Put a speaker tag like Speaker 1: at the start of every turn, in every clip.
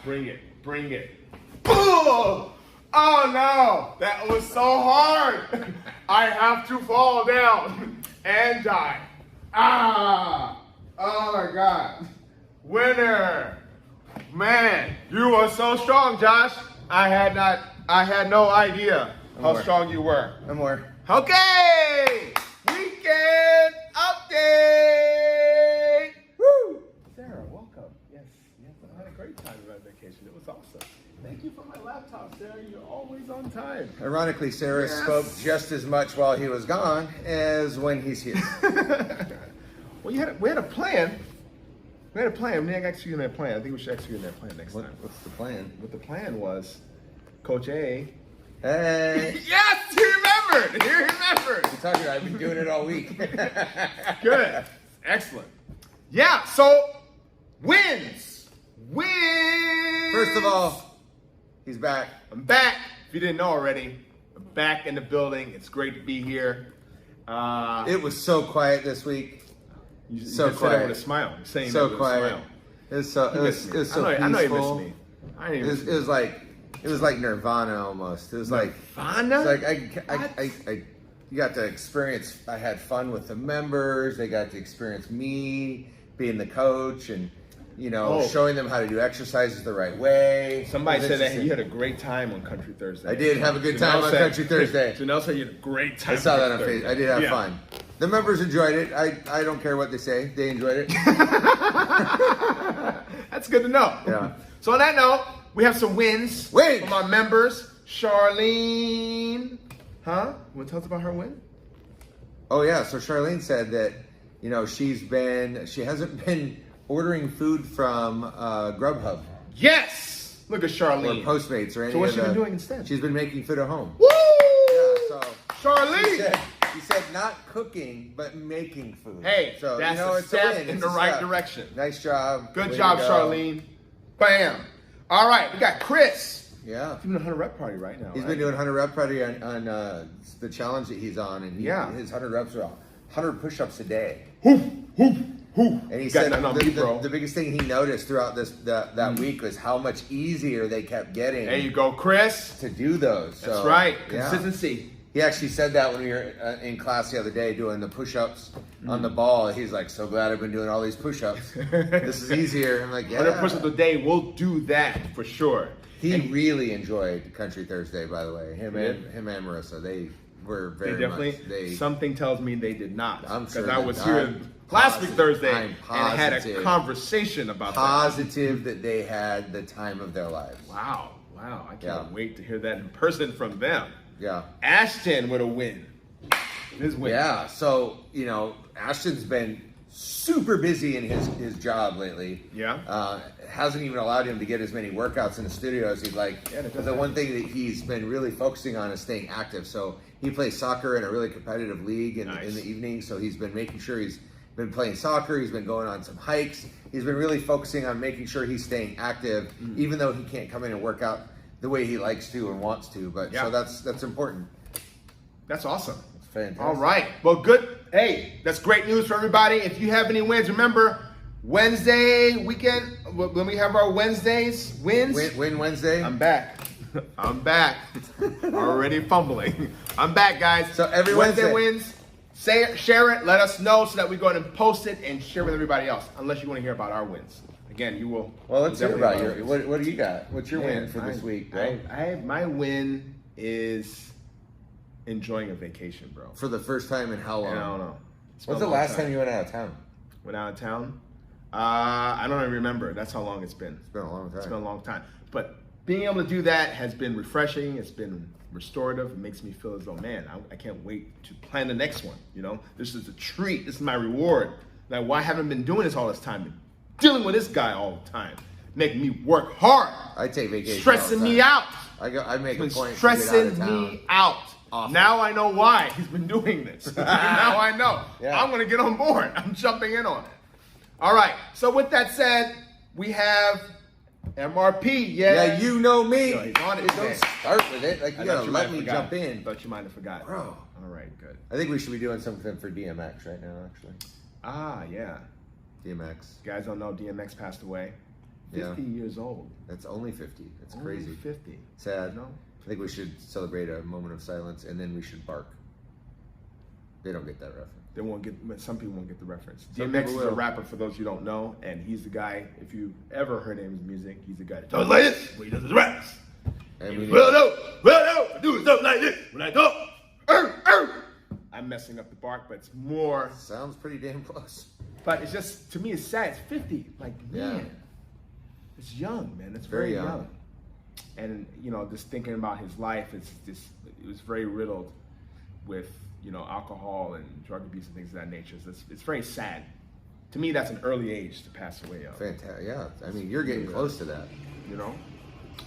Speaker 1: Bring it. Bring it. Oh! Oh no! That was so hard! I have to fall down and die. Ah! Oh my God. Winner! Man, you were so strong, Josh. I had no idea how strong you were.
Speaker 2: No more.
Speaker 1: Okay! Weekend update! Woo! Sarah, welcome. Yes, I had a great time on my vacation. It was awesome. Thank you for my laptop, Sarah. You're always on time.
Speaker 2: Ironically, Sarah spoke just as much while he was gone as when he's here.
Speaker 1: Well, we had a plan. We had a plan. We didn't execute that plan. I think we should execute that plan next time.
Speaker 2: What's the plan?
Speaker 1: What the plan was, Coach A.
Speaker 2: Hey.
Speaker 1: Yes, he remembered. He remembered.
Speaker 2: I told you, I've been doing it all week.
Speaker 1: Good. Excellent. Yeah, so wins.
Speaker 2: First of all, he's back.
Speaker 1: I'm back. If you didn't know already, I'm back in the building. It's great to be here.
Speaker 2: It was so quiet this week.
Speaker 1: You
Speaker 2: so
Speaker 1: just
Speaker 2: quiet.
Speaker 1: said that with a smile. You're saying
Speaker 2: So
Speaker 1: that with
Speaker 2: quiet.
Speaker 1: a smile.
Speaker 2: It was so peaceful.
Speaker 1: I know you miss me.
Speaker 2: It was like Nirvana almost. It was like
Speaker 1: Nirvana?
Speaker 2: It's like I you got to experience. I had fun with the members. They got to experience me being the coach and showing them how to do exercises the right way.
Speaker 1: Somebody said that you had a great time on Country Thursday.
Speaker 2: I did have a good time on Country Thursday.
Speaker 1: Janelle said you had a great time.
Speaker 2: I saw that on Facebook. I did have fun. The members enjoyed it. I don't care what they say. They enjoyed it.
Speaker 1: That's good to know.
Speaker 2: Yeah.
Speaker 1: So on that note, we have some wins from our members. Charlene. Huh? You want to tell us about her win?
Speaker 2: Oh, yeah. So Charlene said that, she hasn't been ordering food from Grubhub.
Speaker 1: Yes! Look at Charlene.
Speaker 2: Or Postmates or any
Speaker 1: So what's she been doing instead?
Speaker 2: She's been making food at home.
Speaker 1: Woo!
Speaker 2: Yeah, so
Speaker 1: Charlene!
Speaker 2: She said not cooking, but making food.
Speaker 1: Hey,
Speaker 2: so,
Speaker 1: that's a
Speaker 2: it's
Speaker 1: step
Speaker 2: a win.
Speaker 1: in the right direction.
Speaker 2: Nice job.
Speaker 1: Good job, Charlene. Bam. All right, we got Chris.
Speaker 2: Yeah.
Speaker 1: He's doing a 100 rep party right now.
Speaker 2: He's been doing 100 rep party on the challenge that he's on, and his 100 reps are 100 push-ups a day. And he said the biggest thing he noticed throughout that week was how much easier they kept getting.
Speaker 1: There you go, Chris.
Speaker 2: To do those.
Speaker 1: That's right. Consistency.
Speaker 2: He actually said that when we were in class the other day doing the push-ups on the ball. He's like, so glad I've been doing all these push-ups. This is easier. I'm like, yeah.
Speaker 1: 100 push-ups a day. We'll do that for sure.
Speaker 2: He really enjoyed Country Thursday, by the way. Him and Marissa, they were very much.
Speaker 1: Something tells me they did not.
Speaker 2: Because
Speaker 1: I was here last week Thursday and had a conversation about
Speaker 2: positive that they had the time of their lives.
Speaker 1: Wow. I can't wait to hear that in person from them.
Speaker 2: Yeah.
Speaker 1: Ashton with a win. His win.
Speaker 2: Yeah. So, Ashton's been super busy in his job lately.
Speaker 1: Yeah.
Speaker 2: Hasn't even allowed him to get as many workouts in the studio as he'd like. Yeah, the one thing that he's been really focusing on is staying active. So he plays soccer in a really competitive league in the evening. So he's been making sure he's been playing soccer. He's been going on some hikes. He's been really focusing on making sure he's staying active, even though he can't come in and work out the way he likes to and wants to. But so that's important.
Speaker 1: That's awesome.
Speaker 2: It's fantastic.
Speaker 1: All right. Well, good. Hey, that's great news for everybody. If you have any wins, remember Wednesday weekend when we have our Wednesdays wins.
Speaker 2: Win Wednesday.
Speaker 1: I'm back. Already fumbling. I'm back, guys.
Speaker 2: So every
Speaker 1: Wednesday wins. Share it. Let us know so that we go ahead and post it and share with everybody else. Unless you want to hear about our wins. Again, you will.
Speaker 2: Well, let's hear about your. What do you got? What's your win for this week, bro?
Speaker 1: My win is enjoying a vacation, bro.
Speaker 2: For the first time in how long?
Speaker 1: I don't know.
Speaker 2: When's the last time you went out of town?
Speaker 1: Went out of town? I don't even remember. That's how long it's been.
Speaker 2: It's been a long time.
Speaker 1: It's been a long time. But being able to do that has been refreshing. It's been restorative. It makes me feel as though, man, I can't wait to plan the next one. This is a treat. This is my reward. Like, why haven't I been doing this all this time? Dealing with this guy all the time, making me work hard.
Speaker 2: I take vacation.
Speaker 1: Stressing me out.
Speaker 2: I make a point.
Speaker 1: Stressing me out.
Speaker 2: Often.
Speaker 1: Now I know why he's been doing this. Now I know.
Speaker 2: Yeah.
Speaker 1: I'm gonna get on board. I'm jumping in on it. All right. So with that said, we have MRP.
Speaker 2: Yeah, you know me.
Speaker 1: Yo, he's on it.
Speaker 2: Don't start with it. Like you gotta let me jump in.
Speaker 1: Thought you might have forgot,
Speaker 2: bro.
Speaker 1: All right, good.
Speaker 2: I think we should be doing something for DMX right now, actually.
Speaker 1: Ah, yeah.
Speaker 2: DMX.
Speaker 1: You guys don't know, DMX passed away. 50 years old.
Speaker 2: That's only 50. That's
Speaker 1: Only
Speaker 2: crazy.
Speaker 1: 50.
Speaker 2: Sad.
Speaker 1: You know?
Speaker 2: I think we should celebrate a moment of silence, and then we should bark. They don't get that reference.
Speaker 1: They won't get. Some people won't get the reference.
Speaker 2: Some
Speaker 1: DMX
Speaker 2: people
Speaker 1: is a
Speaker 2: will.
Speaker 1: rapper, for those you don't know, and he's the guy. If you ever heard his music, he's the guy that talks like this when he does his raps.
Speaker 2: And we need-
Speaker 1: Well, no, I do stuff like this when I talk. I'm messing up the bark, but it's more.
Speaker 2: Sounds pretty damn close.
Speaker 1: But it's just, to me, it's sad. It's 50. Like, man,
Speaker 2: Yeah.
Speaker 1: it's young, man. It's
Speaker 2: Very
Speaker 1: very
Speaker 2: young.
Speaker 1: young. And, you know, just thinking about his life, it was very riddled with, you know, alcohol and drug abuse and things of that nature. So it's very sad. To me, that's an early age to pass away of.
Speaker 2: Fantastic. Yeah. I mean, you're getting close to that.
Speaker 1: You know?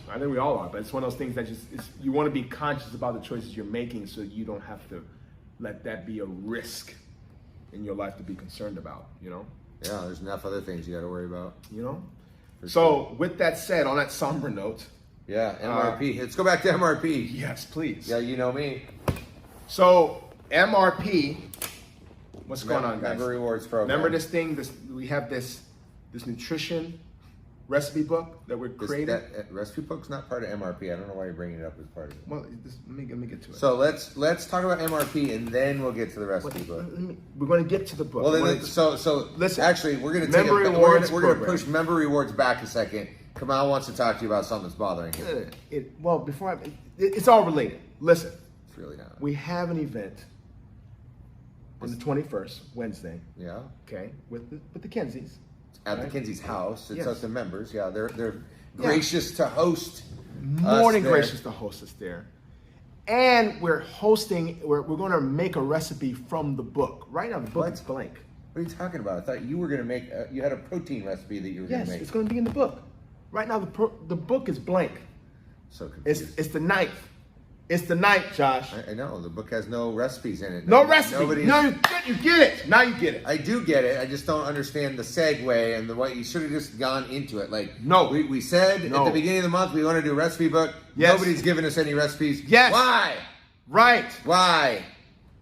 Speaker 1: I think we all are, but it's one of those things that you want to be conscious about the choices you're making so you don't have to let that be a risk in your life to be concerned about, you know?
Speaker 2: Yeah, there's enough other things you got to worry about.
Speaker 1: You know?
Speaker 2: For
Speaker 1: So,
Speaker 2: sure.
Speaker 1: with that said, on that somber note,
Speaker 2: Yeah, MRP. Let's go back to MRP.
Speaker 1: yes, please.
Speaker 2: Yeah, you know me.
Speaker 1: So, MRP, what's going on, guys?
Speaker 2: Member Rewards Program.
Speaker 1: Remember this thing? We have this nutrition recipe book that we're creating.
Speaker 2: That recipe book's not part of MRP. I don't know why you're bringing it up as part of it.
Speaker 1: Well, let me get to it.
Speaker 2: So let's talk about MRP and then we'll get to the recipe book.
Speaker 1: We're going to get to the book.
Speaker 2: Well,
Speaker 1: We're
Speaker 2: then,
Speaker 1: gonna-
Speaker 2: so
Speaker 1: listen,
Speaker 2: actually, we're going to take
Speaker 1: Member
Speaker 2: we're
Speaker 1: Rewards
Speaker 2: going to
Speaker 1: Program.
Speaker 2: push member rewards back a second. Kamal wants to talk to you about something that's bothering him.
Speaker 1: It's all related. Listen,
Speaker 2: It's really not.
Speaker 1: we have an event on the 21st, Wednesday,
Speaker 2: Yeah,
Speaker 1: okay, with the Kinseys.
Speaker 2: at the
Speaker 1: Right.
Speaker 2: Kinsey's house. It's
Speaker 1: Yes.
Speaker 2: at the members. Yeah, they're
Speaker 1: Yeah.
Speaker 2: gracious to host.
Speaker 1: More than
Speaker 2: there.
Speaker 1: gracious to host us there. And we're going to make a recipe from the book. Right now, the book
Speaker 2: What?
Speaker 1: is blank.
Speaker 2: What are you talking about? I thought you were going to make. You had a protein recipe that you were going
Speaker 1: Yes,
Speaker 2: to make.
Speaker 1: it's going to be in the book. Right now, the book is blank.
Speaker 2: So confused.
Speaker 1: It's the 9th. It's the 9th, Josh.
Speaker 2: I know the book has no recipes in it.
Speaker 1: No recipe.
Speaker 2: Nobody's-
Speaker 1: No, you get it. Now you get it.
Speaker 2: I do get it. I just don't understand the segue and the way you should have just gone into it. Like,
Speaker 1: No.
Speaker 2: we said
Speaker 1: No.
Speaker 2: at the beginning of the month we want to do a recipe book.
Speaker 1: Yes.
Speaker 2: Nobody's given us any recipes.
Speaker 1: Yes.
Speaker 2: Why?
Speaker 1: Right.
Speaker 2: Why?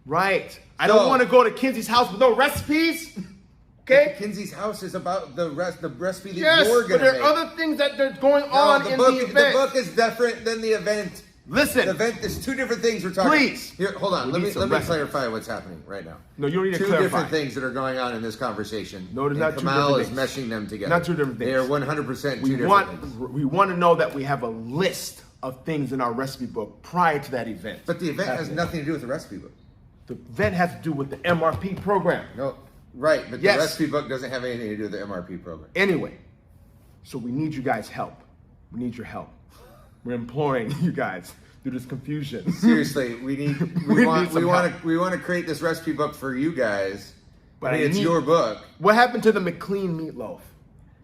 Speaker 1: Right. I
Speaker 2: So-
Speaker 1: don't want to go to Kinsey's house with no recipes. Okay?
Speaker 2: Kinsey's house is about the recipe that
Speaker 1: Yes,
Speaker 2: you're
Speaker 1: but
Speaker 2: gonna
Speaker 1: there
Speaker 2: make.
Speaker 1: are other things that are going
Speaker 2: No,
Speaker 1: on
Speaker 2: the
Speaker 1: in
Speaker 2: book.
Speaker 1: the event.
Speaker 2: The book is different than the event.
Speaker 1: Listen.
Speaker 2: The event is two different things we're talking.
Speaker 1: Please.
Speaker 2: Here, hold on.
Speaker 1: We
Speaker 2: Let
Speaker 1: need
Speaker 2: me
Speaker 1: some recipes.
Speaker 2: clarify what's happening right now.
Speaker 1: No, you don't need to
Speaker 2: Two
Speaker 1: clarify.
Speaker 2: different things that are going on in this conversation.
Speaker 1: No, they're
Speaker 2: and
Speaker 1: not two
Speaker 2: Kamal
Speaker 1: different
Speaker 2: is
Speaker 1: things.
Speaker 2: meshing them together.
Speaker 1: Not two different
Speaker 2: They
Speaker 1: things.
Speaker 2: are 100% two
Speaker 1: We
Speaker 2: different
Speaker 1: want
Speaker 2: things.
Speaker 1: to know that we have a list of things in our recipe book prior to that event.
Speaker 2: But the event has
Speaker 1: happening.
Speaker 2: nothing to do with the recipe book.
Speaker 1: The event has to do with the MRP program.
Speaker 2: No, right, but
Speaker 1: Yes.
Speaker 2: the recipe book doesn't have anything to do with the MRP program.
Speaker 1: Anyway, so we need you guys' help. We need your help. We're imploring you guys through this confusion.
Speaker 2: Seriously, we
Speaker 1: We
Speaker 2: want
Speaker 1: need some
Speaker 2: to create this recipe book for you guys.
Speaker 1: But
Speaker 2: But
Speaker 1: I
Speaker 2: it's
Speaker 1: need-
Speaker 2: your book.
Speaker 1: What happened to the McLean meatloaf?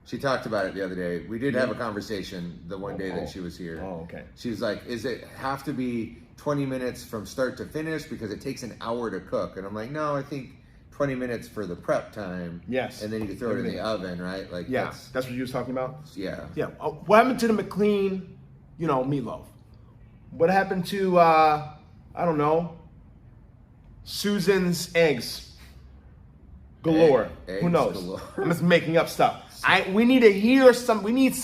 Speaker 2: She talked about it the other day. We did have a conversation the one day
Speaker 1: Oh.
Speaker 2: that she was here.
Speaker 1: Oh, okay.
Speaker 2: She was like, "Is it have to be 20 minutes from start to finish because it takes an hour to cook?" And I'm like, "No, I think 20 minutes for the prep time.
Speaker 1: Yes.
Speaker 2: And then you can throw it in the oven, right? Like
Speaker 1: Yeah, that's what you was talking about?
Speaker 2: yeah.
Speaker 1: Yeah. What happened to the McLean, meatloaf? What happened to, I don't know, Susan's eggs galore?
Speaker 2: Eggs
Speaker 1: Who knows?
Speaker 2: galore.
Speaker 1: I'm just making up stuff. We need to hear some. We need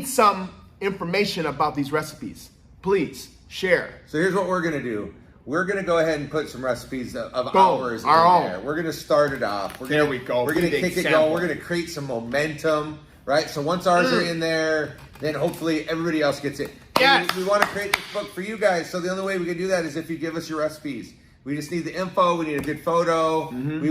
Speaker 1: some information about these recipes. Please share.
Speaker 2: So here's what we're gonna do. We're gonna go ahead and put some recipes of
Speaker 1: Boom,
Speaker 2: ours
Speaker 1: our
Speaker 2: in
Speaker 1: own.
Speaker 2: there. We're gonna start it off.
Speaker 1: There we go.
Speaker 2: We're gonna
Speaker 1: Big
Speaker 2: kick it
Speaker 1: example.
Speaker 2: going. We're gonna create some momentum, right? So once ours are in there, then hopefully everybody else gets it. And
Speaker 1: Yes.
Speaker 2: we want to create this book for you guys. So the only way we can do that is if you give us your recipes. We just need the info. We need a good photo.
Speaker 1: Mm-hmm.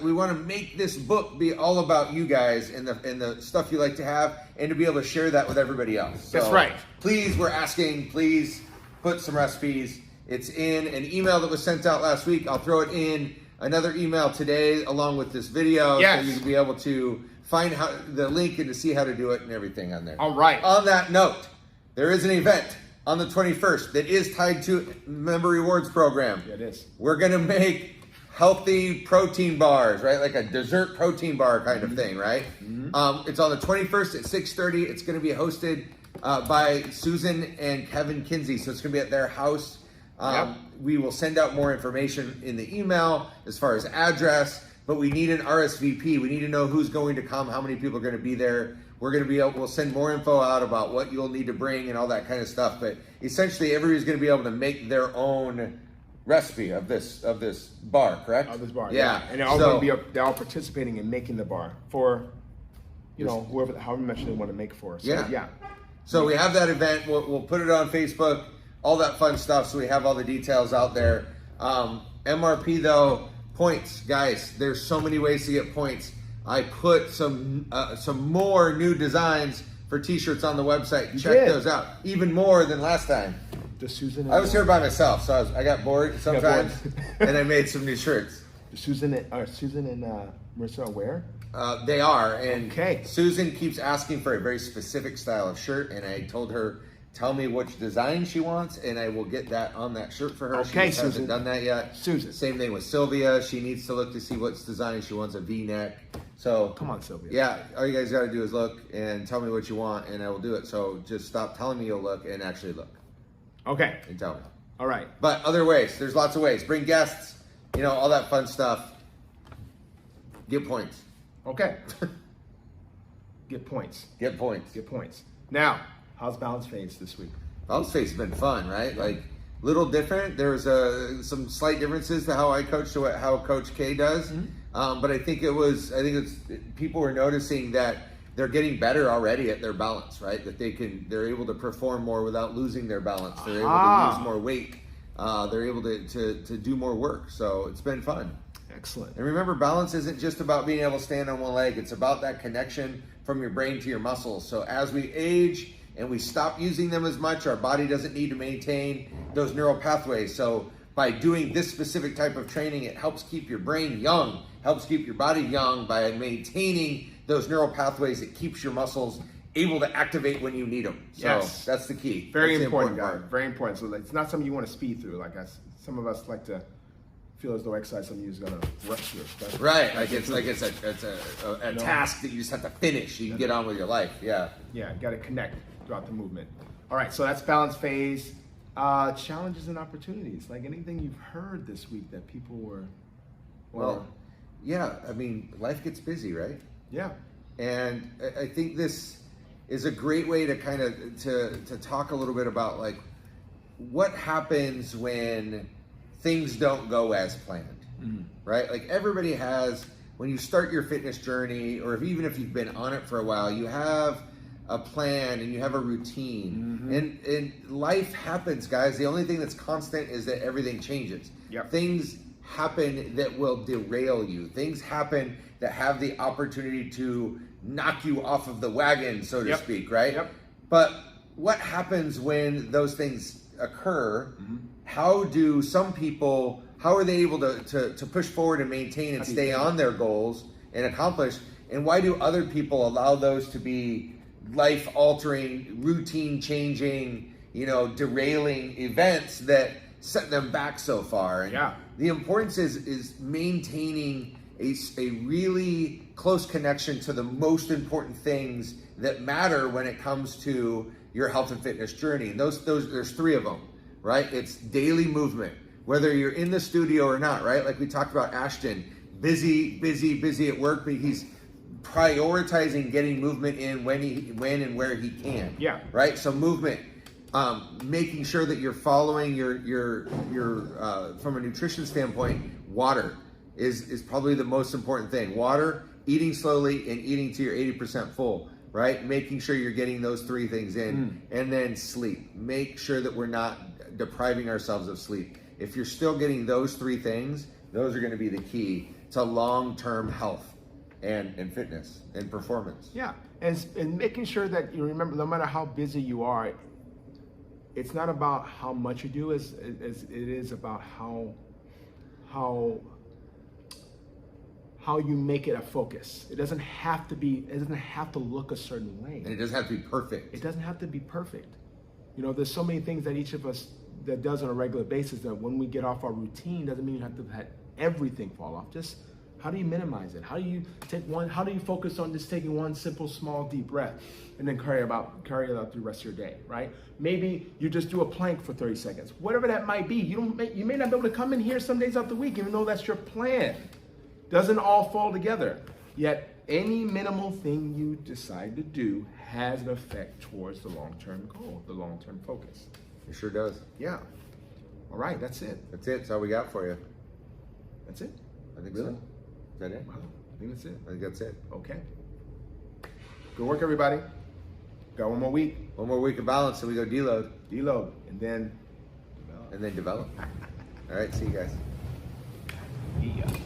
Speaker 2: We want to make this book be all about you guys and the stuff you like to have, and to be able to share that with everybody else.
Speaker 1: That's
Speaker 2: So
Speaker 1: right.
Speaker 2: Please, we're asking. Please put some recipes. It's in an email that was sent out last week. I'll throw it in another email today along with this video,
Speaker 1: Yes.
Speaker 2: so you can be able to find the link and to see how to do it and everything on there.
Speaker 1: All right.
Speaker 2: On that note, there is an event on the 21st that is tied to Member Rewards Program.
Speaker 1: Yeah, it is.
Speaker 2: We're going to make healthy protein bars, right? Like a dessert protein bar kind of thing, right? It's on the 21st at 6:30. It's going to be hosted by Susan and Kevin Kinsey. So it's going to be at their house.
Speaker 1: Yep.
Speaker 2: We will send out more information in the email as far as address, but we need an RSVP. We need to know who's going to come, how many people are going to be there. we're going to be able, we'll send more info out about what you'll need to bring and all that kind of stuff. But essentially, everybody's going to be able to make their own recipe of this bar, correct?
Speaker 1: Of this bar,
Speaker 2: yeah.
Speaker 1: And they're all going to be they're all participating in making the bar for, whoever, however much they want to make for. So, yeah.
Speaker 2: So we have that event. We'll put it on Facebook, all that fun stuff. So we have all the details out there. MRP though, points, guys. There's so many ways to get points. I put some more new designs for T-shirts on the website. Check those out. Even more than last time.
Speaker 1: Susan.
Speaker 2: I was here by myself, so I got bored sometimes, and I made some new shirts.
Speaker 1: Susan and Marissa aware?
Speaker 2: They are, and
Speaker 1: okay.
Speaker 2: Susan keeps asking for a very specific style of shirt, and I told her, tell me which design she wants, and I will get that on that shirt for her.
Speaker 1: Okay,
Speaker 2: she hasn't done that yet.
Speaker 1: Susan.
Speaker 2: Same thing with Sylvia. She needs to look to see what's design. She wants a V-neck. So
Speaker 1: come on, Sylvia.
Speaker 2: Yeah, all you guys got to do is look and tell me what you want, and I will do it. So just stop telling me you'll look and actually look.
Speaker 1: Okay.
Speaker 2: And tell me.
Speaker 1: All right.
Speaker 2: But other ways. There's lots of ways. Bring guests. All that fun stuff. Get points.
Speaker 1: Okay. Get points.
Speaker 2: Get points.
Speaker 1: Get points. Now, how's balance phase this week?
Speaker 2: Balance phase has been fun, right? Like, little different. There's some slight differences to how I coach to how Coach K does. Mm-hmm. But I think it's people were noticing that they're getting better already at their balance, right? That they're able to perform more without losing their balance. They're able to use more weight. They're able to do more work. So it's been fun.
Speaker 1: Excellent.
Speaker 2: And remember, balance isn't just about being able to stand on one leg. It's about that connection from your brain to your muscles. So as we age and we stop using them as much, our body doesn't need to maintain those neural pathways. So by doing this specific type of training, it helps keep your brain young, helps keep your body young by maintaining those neural pathways. It keeps your muscles able to activate when you need them. So that's the key.
Speaker 1: Very important, guys. Very important. So it's not something you want to speed through. Like some of us like to feel as though exercise something you're going to rush through.
Speaker 2: Right. It's a task that you just have to finish so you can get on with your life. Yeah.
Speaker 1: Yeah. Got to connect throughout the movement. All right. So that's balance phase. Challenges and opportunities. Like anything you've heard this week that people were.
Speaker 2: Well, yeah. I mean, life gets busy, right?
Speaker 1: Yeah.
Speaker 2: And I think this is a great way to kind of to talk a little bit about like what happens when things don't go as planned, right? Like everybody has, when you start your fitness journey, or even if you've been on it for a while, you have a plan and you have a routine. And life happens, guys. The only thing that's constant is that everything changes.
Speaker 1: Yep.
Speaker 2: Things happen that will derail you. Things happen that have the opportunity to knock you off of the wagon, so to speak, right?
Speaker 1: Yep.
Speaker 2: But what happens when those things occur? How do some people, how are they able to push forward and maintain and stay on their goals and accomplish? And why do other people allow those to be life-altering, routine-changing, derailing events that set them back so far? And the importance is maintaining a really close connection to the most important things that matter when it comes to your health and fitness journey. And those there's three of them. Right? It's daily movement, whether you're in the studio or not, right? Like we talked about Ashton, busy at work, but he's prioritizing getting movement in when and where he can.
Speaker 1: Yeah.
Speaker 2: Right? So movement, making sure that you're following your from a nutrition standpoint, water is probably the most important thing. Water, eating slowly, and eating to your 80% full. Right? Making sure you're getting those three things in. And then sleep. Make sure that we're not depriving ourselves of sleep. If you're still getting those three things, those are going to be the key to long-term health and fitness and performance.
Speaker 1: Yeah. And making sure that you remember, no matter how busy you are, it's not about how much you do as it is about how you make it a focus. It doesn't have to look a certain way.
Speaker 2: And it doesn't have to be perfect.
Speaker 1: It doesn't have to be perfect. There's so many things that each of us that does on a regular basis that when we get off our routine, doesn't mean you have to have everything fall off. Just how do you minimize it? How do you focus on just taking one simple, small, deep breath and then carry it out through the rest of your day, right? Maybe you just do a plank for 30 seconds. Whatever that might be. You may not be able to come in here some days out the week, even though that's your plan. Doesn't all fall together. Yet any minimal thing you decide to do has an effect towards the long-term goal, the long-term focus.
Speaker 2: It sure does.
Speaker 1: Yeah. All right, that's it.
Speaker 2: That's it. That's all we got for you.
Speaker 1: That's it?
Speaker 2: I think
Speaker 1: Really?
Speaker 2: so. Is that it?
Speaker 1: Wow, I think that's it.
Speaker 2: I think that's it.
Speaker 1: Okay. Good work, everybody. Got one more week.
Speaker 2: One more week of balance, and we go deload.
Speaker 1: Deload, and then
Speaker 2: And then develop. All right, see you guys.
Speaker 1: develop. Yeah.